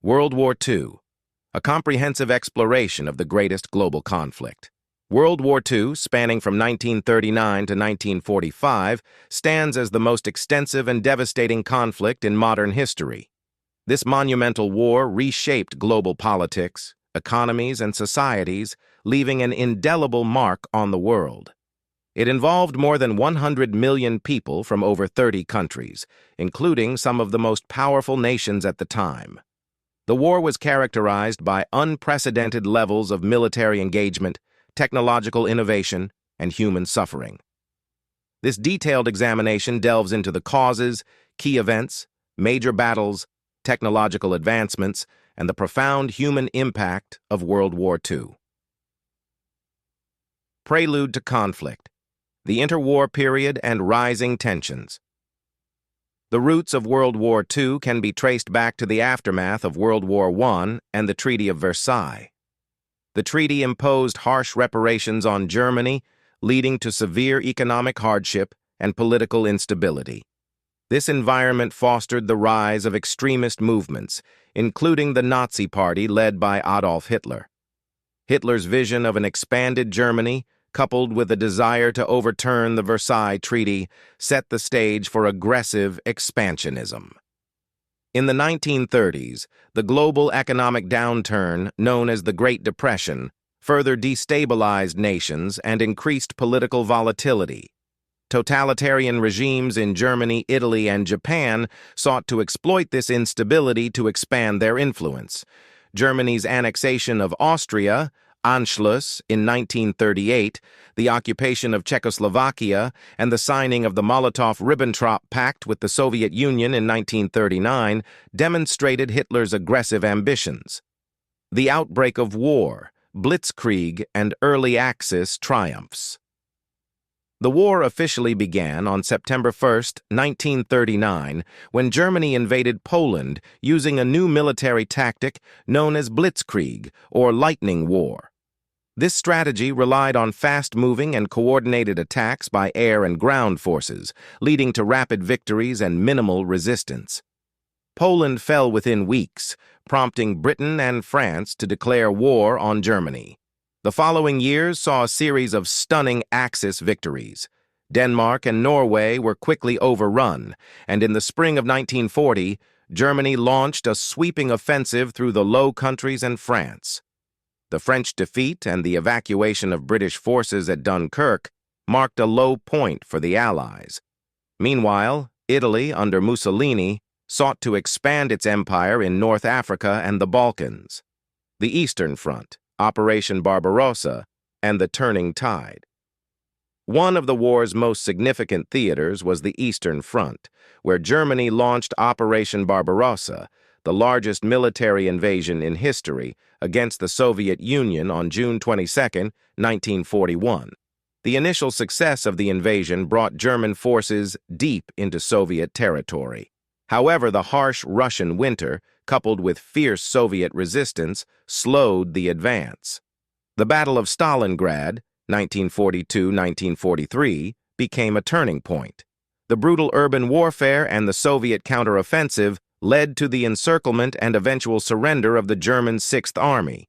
World War II, a comprehensive exploration of the greatest global conflict. World War II, spanning from 1939 to 1945, stands as the most extensive and devastating conflict in modern history. This monumental war reshaped global politics, economies, and societies, leaving an indelible mark on the world. It involved more than 100 million people from over 30 countries, including some of the most powerful nations at the time. The war was characterized by unprecedented levels of military engagement, technological innovation, and human suffering. This detailed examination delves into the causes, key events, major battles, technological advancements, and the profound human impact of World War II. Prelude to conflict, the interwar period and rising tensions. The roots of World War II can be traced back to the aftermath of World War I and the Treaty of Versailles. The treaty imposed harsh reparations on Germany, leading to severe economic hardship and political instability. This environment fostered the rise of extremist movements, including the Nazi Party led by Adolf Hitler. Hitler's vision of an expanded Germany, coupled with a desire to overturn the Versailles Treaty, set the stage for aggressive expansionism. In the 1930s, the global economic downturn, known as the Great Depression, further destabilized nations and increased political volatility. Totalitarian regimes in Germany, Italy, and Japan sought to exploit this instability to expand their influence. Germany's annexation of Austria, Anschluss in 1938, the occupation of Czechoslovakia, and the signing of the Molotov-Ribbentrop Pact with the Soviet Union in 1939 demonstrated Hitler's aggressive ambitions. The outbreak of war, Blitzkrieg, and early Axis triumphs. The war officially began on September 1, 1939, when Germany invaded Poland using a new military tactic known as Blitzkrieg, or Lightning War. This strategy relied on fast-moving and coordinated attacks by air and ground forces, leading to rapid victories and minimal resistance. Poland fell within weeks, prompting Britain and France to declare war on Germany. The following years saw a series of stunning Axis victories. Denmark and Norway were quickly overrun, and in the spring of 1940, Germany launched a sweeping offensive through the Low Countries and France. The French defeat and the evacuation of British forces at Dunkirk marked a low point for the Allies. Meanwhile, Italy, under Mussolini, sought to expand its empire in North Africa and the Balkans. The Eastern Front, Operation Barbarossa, and the Turning Tide. One of the war's most significant theaters was the Eastern Front, where Germany launched Operation Barbarossa, the largest military invasion in history, against the Soviet Union on June 22, 1941. The initial success of the invasion brought German forces deep into Soviet territory. However, the harsh Russian winter, coupled with fierce Soviet resistance, slowed the advance. The Battle of Stalingrad, 1942-1943, became a turning point. The brutal urban warfare and the Soviet counteroffensive led to the encirclement and eventual surrender of the German Sixth Army.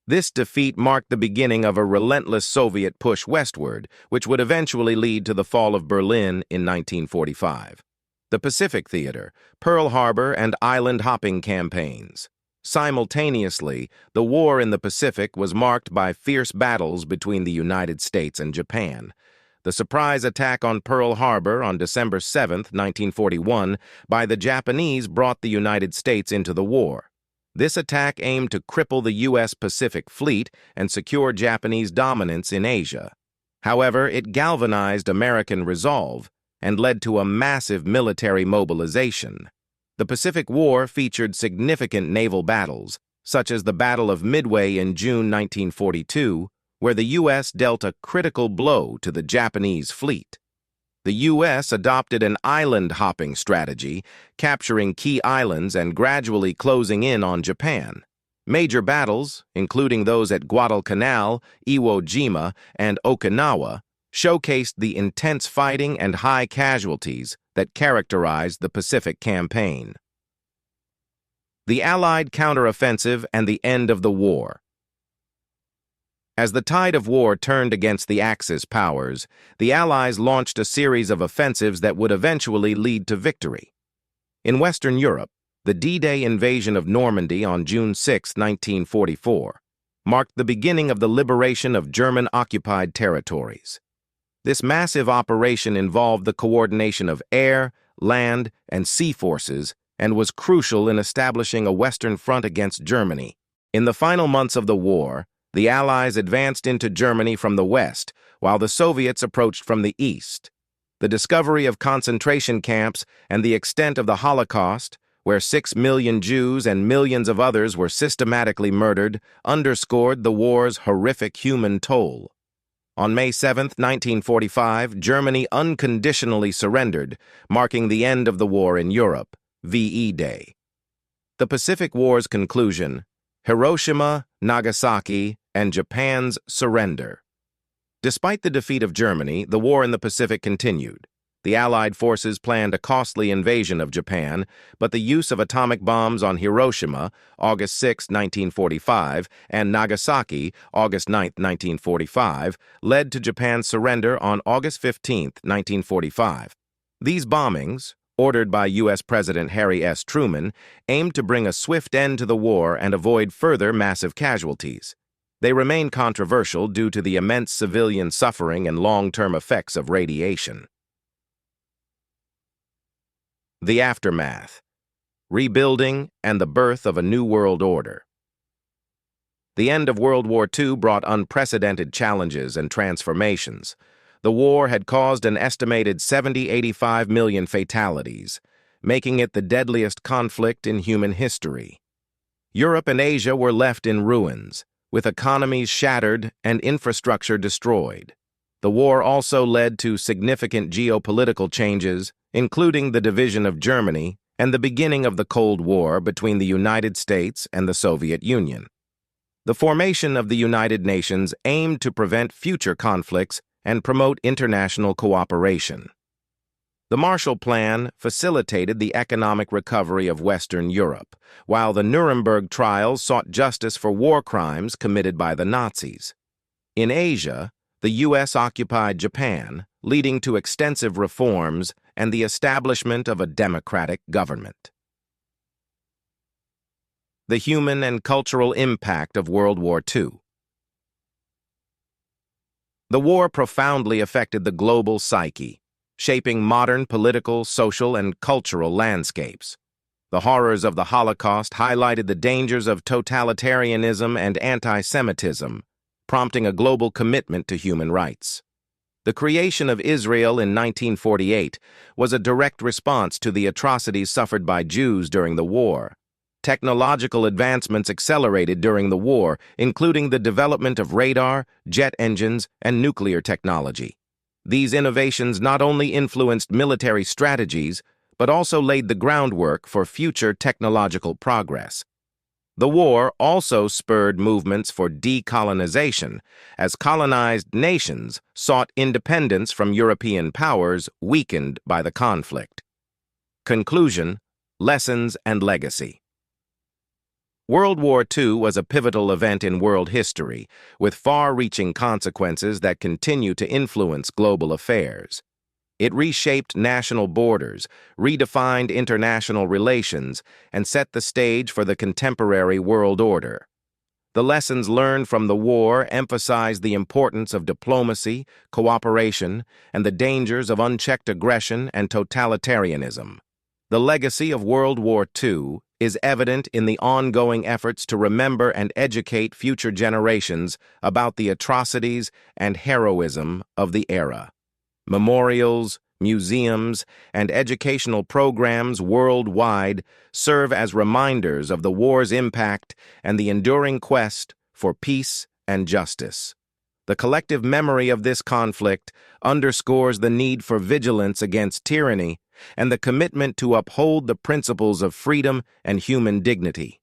This defeat marked the beginning of a relentless Soviet push westward, which would eventually lead to the fall of Berlin in 1945. The Pacific Theater, Pearl Harbor, and island-hopping campaigns. Simultaneously, the war in the Pacific was marked by fierce battles between the United States and Japan. The surprise attack on Pearl Harbor on December 7, 1941, by the Japanese brought the United States into the war. This attack aimed to cripple the U.S. Pacific Fleet and secure Japanese dominance in Asia. However, it galvanized American resolve and led to a massive military mobilization. The Pacific War featured significant naval battles, such as the Battle of Midway in June 1942, where the U.S. dealt a critical blow to the Japanese fleet. The U.S. adopted an island-hopping strategy, capturing key islands and gradually closing in on Japan. Major battles, including those at Guadalcanal, Iwo Jima, and Okinawa, showcased the intense fighting and high casualties that characterized the Pacific Campaign. The Allied counteroffensive and the end of the war. As the tide of war turned against the Axis powers, the Allies launched a series of offensives that would eventually lead to victory. In Western Europe, the D-Day invasion of Normandy on June 6, 1944, marked the beginning of the liberation of German-occupied territories. This massive operation involved the coordination of air, land, and sea forces and was crucial in establishing a Western front against Germany. In the final months of the war, the Allies advanced into Germany from the west, while the Soviets approached from the east. The discovery of concentration camps and the extent of the Holocaust, where 6 million Jews and millions of others were systematically murdered, underscored the war's horrific human toll. On May 7, 1945, Germany unconditionally surrendered, marking the end of the war in Europe, VE Day. The Pacific War's conclusion, Hiroshima, Nagasaki, and Japan's surrender. Despite the defeat of Germany, the war in the Pacific continued. The Allied forces planned a costly invasion of Japan, but the use of atomic bombs on Hiroshima, August 6, 1945, and Nagasaki, August 9, 1945, led to Japan's surrender on August 15, 1945. These bombings, ordered by U.S. President Harry S. Truman, aimed to bring a swift end to the war and avoid further massive casualties. They remain controversial due to the immense civilian suffering and long-term effects of radiation. The aftermath, rebuilding, and the birth of a new world order. The end of World War II brought unprecedented challenges and transformations. The war had caused an estimated 85 million fatalities, making it the deadliest conflict in human history. Europe and Asia were left in ruins, with economies shattered and infrastructure destroyed. The war also led to significant geopolitical changes, including the division of Germany and the beginning of the Cold War between the United States and the Soviet Union. The formation of the United Nations aimed to prevent future conflicts and promote international cooperation. The Marshall Plan facilitated the economic recovery of Western Europe, while the Nuremberg trials sought justice for war crimes committed by the Nazis. In Asia, the U.S. occupied Japan, leading to extensive reforms and the establishment of a democratic government. The human and cultural impact of World War II. The war profoundly affected the global psyche, shaping modern political, social, and cultural landscapes. The horrors of the Holocaust highlighted the dangers of totalitarianism and anti-Semitism, prompting a global commitment to human rights. The creation of Israel in 1948 was a direct response to the atrocities suffered by Jews during the war. Technological advancements accelerated during the war, including the development of radar, jet engines, and nuclear technology. These innovations not only influenced military strategies, but also laid the groundwork for future technological progress. The war also spurred movements for decolonization, as colonized nations sought independence from European powers weakened by the conflict. Conclusion, lessons, and legacy. World War II was a pivotal event in world history, with far-reaching consequences that continue to influence global affairs. It reshaped national borders, redefined international relations, and set the stage for the contemporary world order. The lessons learned from the war emphasized the importance of diplomacy, cooperation, and the dangers of unchecked aggression and totalitarianism. The legacy of World War II is evident in the ongoing efforts to remember and educate future generations about the atrocities and heroism of the era. Memorials, museums, and educational programs worldwide serve as reminders of the war's impact and the enduring quest for peace and justice. The collective memory of this conflict underscores the need for vigilance against tyranny and the commitment to uphold the principles of freedom and human dignity.